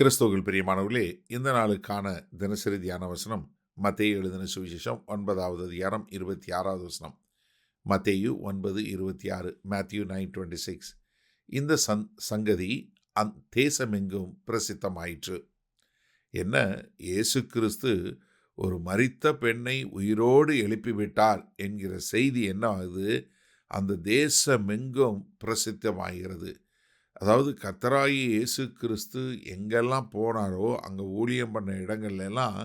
கிறிஸ்துவுக்குள் பிரியமானவர்களே, இந்த நாளுக்கான தினசரி தியான வசனம் மத்தேயு எழுதின சுவிசேஷம் 9வது அதிகாரம் 26வது வசனம். மத்தேயு 9:26, மேத்யூ 9:26. இந்த சங்கதி தேசமெங்கும் பிரசித்தமாயிற்று. என்ன, இயேசு கிறிஸ்து ஒரு மரித்த பெண்ணை உயிரோடு எழுப்பிவிட்டார் என்கிற செய்தி என்ன ஆகுது? அந்த தேசமெங்கும் பிரசித்தமாகிறது. அதாவது கர்த்தராகிய இயேசு கிறிஸ்து எங்கெல்லாம் போனாரோ அங்கே ஊழியம் பண்ண இடங்கள்லாம்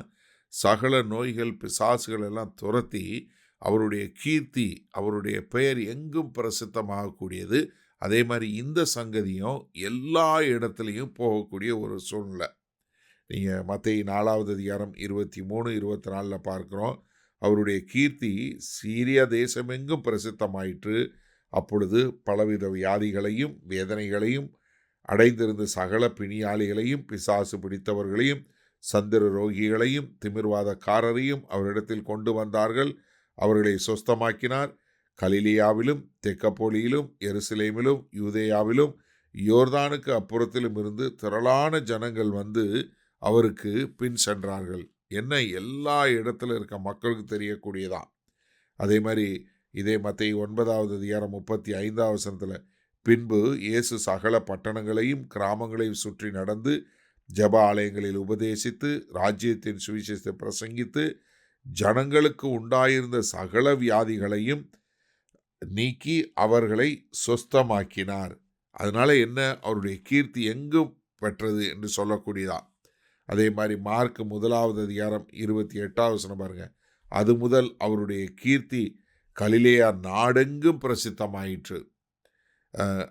சகல நோய்கள் பிசாசுகள் எல்லாம் துரத்தி அவருடைய கீர்த்தி, அவருடைய பெயர் எங்கும் பிரசித்தமாகக்கூடியது. அதே மாதிரி இந்த சங்கதியும் எல்லா இடத்துலையும் போகக்கூடிய ஒரு சூழ்நிலை. நீங்கள் மத்தேயு 4வது அதிகாரம் 23, 24 பார்க்குறோம். அவருடைய கீர்த்தி சீரியா தேசமெங்கும் பிரசித்தமாயிற்று. அப்பொழுது பலவித வியாதிகளையும் வேதனைகளையும் அடைந்திருந்த சகல பிணியாளிகளையும் பிசாசு பிடித்தவர்களையும் சந்திர ரோகிகளையும் திமிர்வாதக்காரரையும் அவரிடத்தில் கொண்டு வந்தார்கள். அவர்களை சொஸ்தமாக்கினார். கலிலியாவிலும் தெக்கப்போலியிலும் எருசலேமிலும் யூதேயாவிலும் யோர்தானுக்கு அப்புறத்திலும் இருந்து திரளான ஜனங்கள் வந்து அவருக்கு பின் சென்றார்கள். என்ன, எல்லா இடத்துல இருக்க மக்களுக்கு தெரியக்கூடியதான். அதே மாதிரி இதே மத்தேயு 9வது அதிகாரம் 35வது வசனத்தில், பின்பு இயேசு சகல பட்டணங்களையும் கிராமங்களையும் சுற்றி நடந்து ஜெப ஆலயங்களில் உபதேசித்து ராஜ்யத்தின் சுவிசேஷத்தை பிரசங்கித்து ஜனங்களுக்கு உண்டாயிருந்த சகல வியாதிகளையும் நீக்கி அவர்களை சொஸ்தமாக்கினார். அதனால என்ன, அவருடைய கீர்த்தி எங்கும் பெற்றது என்று சொல்லக்கூடியதான். அதே மாதிரி மார்க் 1வது அதிகாரம் 28வது வசனம் பாருங்க. அது முதல் அவருடைய கீர்த்தி கலிலேயா நாடெங்கும் பிரசித்தமாயிற்று.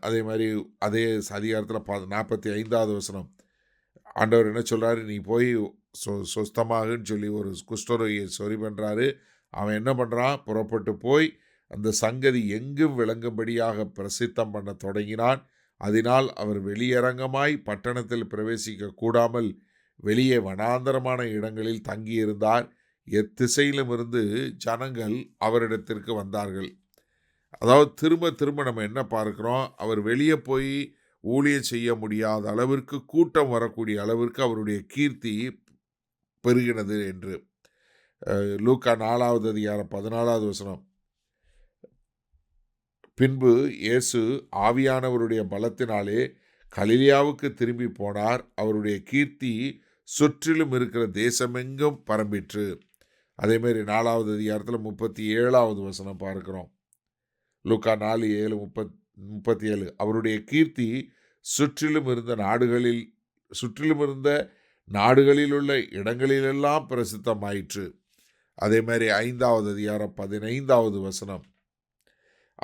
அதே மாதிரி அதே அதிகாரத்தில் 45வது வசனம் ஆண்டவர் என்ன சொல்கிறாரு, நீ போய் சொஸ்தமாகுன்னு சொல்லி ஒரு குஷ்டரோகியை சரி பண்ணுறாரு. அவன் என்ன பண்ணுறான், புறப்பட்டு போய் அந்த சங்கதி எங்கும் விளங்கும்படியாக பிரசித்தம் பண்ண தொடங்கினான். அதனால் அவர் வெளியரங்கமாய் பட்டணத்தில் பிரவேசிக்க கூடாமல் வெளியே வனாந்தரமான இடங்களில் தங்கியிருந்தார். எத்திசையிலும் இருந்து ஜனங்கள் அவரிடத்திற்கு வந்தார்கள். அதாவது திரும்ப திரும்ப நம்ம என்ன பார்க்கிறோம், அவர் வெளியே போய் ஊழியம் செய்ய முடியாத அளவிற்கு கூட்டம் வரக்கூடிய அளவிற்கு அவருடைய கீர்த்தி பெருகினது என்று. லூக்கா 4வது அதிகாரம் 14வது வசனம், பின்பு இயேசு ஆவியானவருடைய பலத்தினாலே கலிலியாவுக்கு திரும்பி போனார். அவருடைய கீர்த்தி சுற்றிலும் இருக்கிற தேசமெங்கும் பரம்பிற்று. அதேமாரி 4வது அதிகாரத்தில் 37வது வசனம் பார்க்கிறோம். லூக்கா 4:37, அவருடைய கீர்த்தி சுற்றிலும் இருந்த நாடுகளில் உள்ள இடங்களிலெல்லாம் பிரசித்தமாயிற்று. அதே மாதிரி 5வது அதிகாரம் 15வது வசனம்,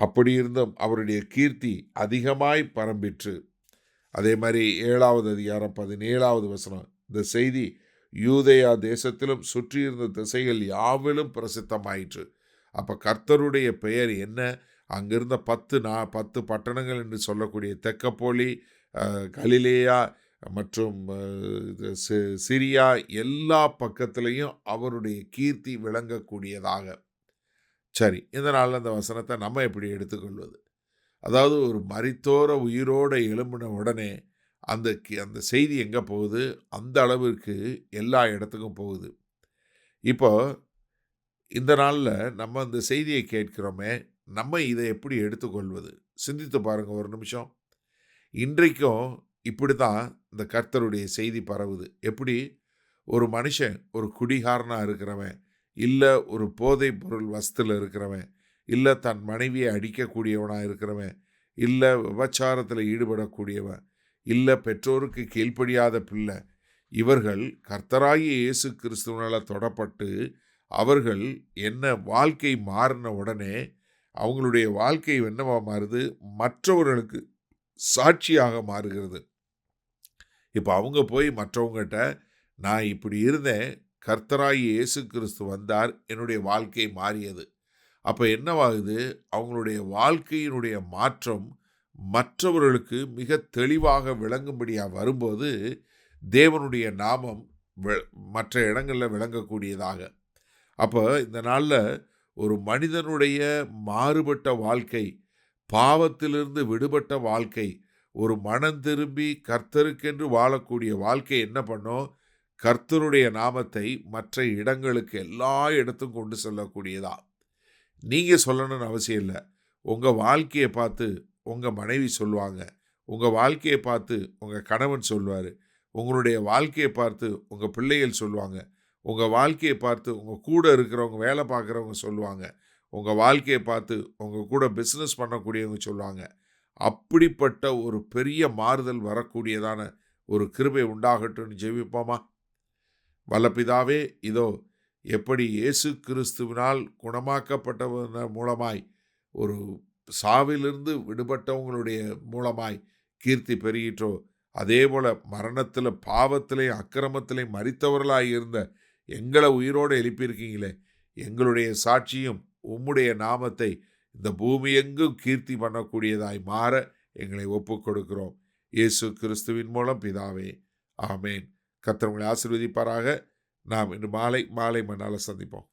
அப்படி இருந்தும் அவருடைய கீர்த்தி அதிகமாய் பரம்பிற்று. அதே மாதிரி 7வது அதிகாரம் 17வது வசனம், இந்த செய்தி யூதேயா தேசத்திலும் சுற்றியிருந்த திசைகள் யாவிலும் பிரசித்தமாயிற்று. அப்போ கர்த்தருடைய பெயர் என்ன, அங்கிருந்த 10 பட்டணங்கள் என்று சொல்லக்கூடிய தெக்கப்போலி, கலிலேயா மற்றும் சிரியா எல்லா பக்கத்திலையும் அவருடைய கீர்த்தி விளங்கக்கூடியதாக. சரி, இதனால் அந்த வசனத்தை நம்ம எப்படி எடுத்துக்கொள்வது? அதாவது ஒரு மரித்தோர உயிரோட எழும்பின உடனே அந்த செய்தி எங்கே போகுது, அந்த அளவிற்கு எல்லா இடத்துக்கும் போகுது. இப்போ இந்த நாளில் நம்ம அந்த செய்தியை கேட்கிறோமே, நம்ம இதை எப்படி எடுத்துக்கொள்வது? சிந்தித்து பாருங்கள் ஒரு நிமிஷம். இன்றைக்கும் இப்படி தான் இந்த கர்த்தருடைய செய்தி பரவுது. எப்படி, ஒரு மனுஷன் ஒரு குடிகாரனாக இருக்கிறவன், இல்லை ஒரு போதைப் பொருள் வஸ்தில் இருக்கிறவன், இல்லை தன் மனைவியை அடிக்கக்கூடியவனாக இருக்கிறவன், இல்லை விபச்சாரத்தில் ஈடுபடக்கூடியவன், இல்லை பெற்றோருக்கு கீழ்ப்படியாத பிள்ளை, இவர்கள் கர்த்தராகிய இயேசு கிறிஸ்துவினால் தொடப்பட்டு அவர்கள் என்ன வாழ்க்கை மாறின உடனே அவங்களுடைய வாழ்க்கை என்னவா மாறுது, மற்றவர்களுக்கு சாட்சியாக மாறுகிறது. இப்போ அவங்க போய் மற்றவங்ககிட்ட, நான் இப்படி இருந்தேன், கர்த்தராகிய இயேசு கிறிஸ்து வந்தார், என்னுடைய வாழ்க்கை மாறியது. அப்போ என்னவாகுது, அவங்களுடைய வாழ்க்கையினுடைய மாற்றம் மற்றவர்களுக்கு மிக தெளிவாக விளங்கும்படியாக வரும்போது தேவனுடைய நாமம் மற்ற இடங்களில் விளங்கக்கூடியதாக. அப்போ இந்த நாளில் ஒரு மனிதனுடைய மாறுபட்ட வாழ்க்கை, பாவத்திலிருந்து விடுபட்ட வாழ்க்கை, ஒரு மனம் திரும்பி கர்த்தருக்கென்று வாழக்கூடிய வாழ்க்கை என்ன பண்ணும்? கர்த்தருடைய நாமத்தை மற்ற இடங்களுக்கு எல்லா இடத்துக்கும் கொண்டு செல்லக்கூடியதா. நீங்க சொல்லணும்னு அவசியம் இல்ல. உங்க வாழ்க்கைய பார்த்து உங்க மனைவி சொல்லுவாங்க. உங்க வாழ்க்கைய பார்த்து உங்க கணவன் சொல்வாரு. உங்களுடைய வாழ்க்கைய பார்த்து உங்க பிள்ளைகள் சொல்லுவாங்க. உங்க வாழ்க்கைய பார்த்து உங்க கூட இருக்கிறவங்க, வேலை பார்க்குறவங்க சொல்லுவாங்க. உங்க வாழ்க்கைய பார்த்து உங்க கூட பிசினஸ் பண்ணக்கூடியவங்க சொல்லுவாங்க. அப்படிப்பட்ட ஒரு பெரிய மாறுதல் வரக்கூடியதான ஒரு கிருபை உண்டாகட்டும்னு ஜெபிப்போமா? வல்ல பிதாவே, இதோ எப்படி இயேசு கிறிஸ்துவினால் குணமாக்கப்பட்டவன் மூலமாய் ஒரு சாவிலிருந்து விடுபட்டவங்களுடைய மூலமாய் கீர்த்தி பெருகிற்றோ, அதேபோல மரணத்தில் பாவத்திலே அக்கிரமத்திலே மரித்தவர்களாய் இருந்த எங்களை உயிரோடு எழுப்பியிருக்கீங்களே, எங்களுடைய சாட்சியும் உம்முடைய நாமத்தை இந்த பூமி எங்கும் கீர்த்தி பண்ணக்கூடியதாய் மாற எங்களை ஒப்புக் கொடுக்கிறோம். இயேசு கிறிஸ்துவின் மூலம் பிதாவே, ஆமேன். கர்த்தர் உங்களை ஆசீர்வதிப்பாராக. நாம் இன்று மாலை மண்ணால் சந்திப்போம்.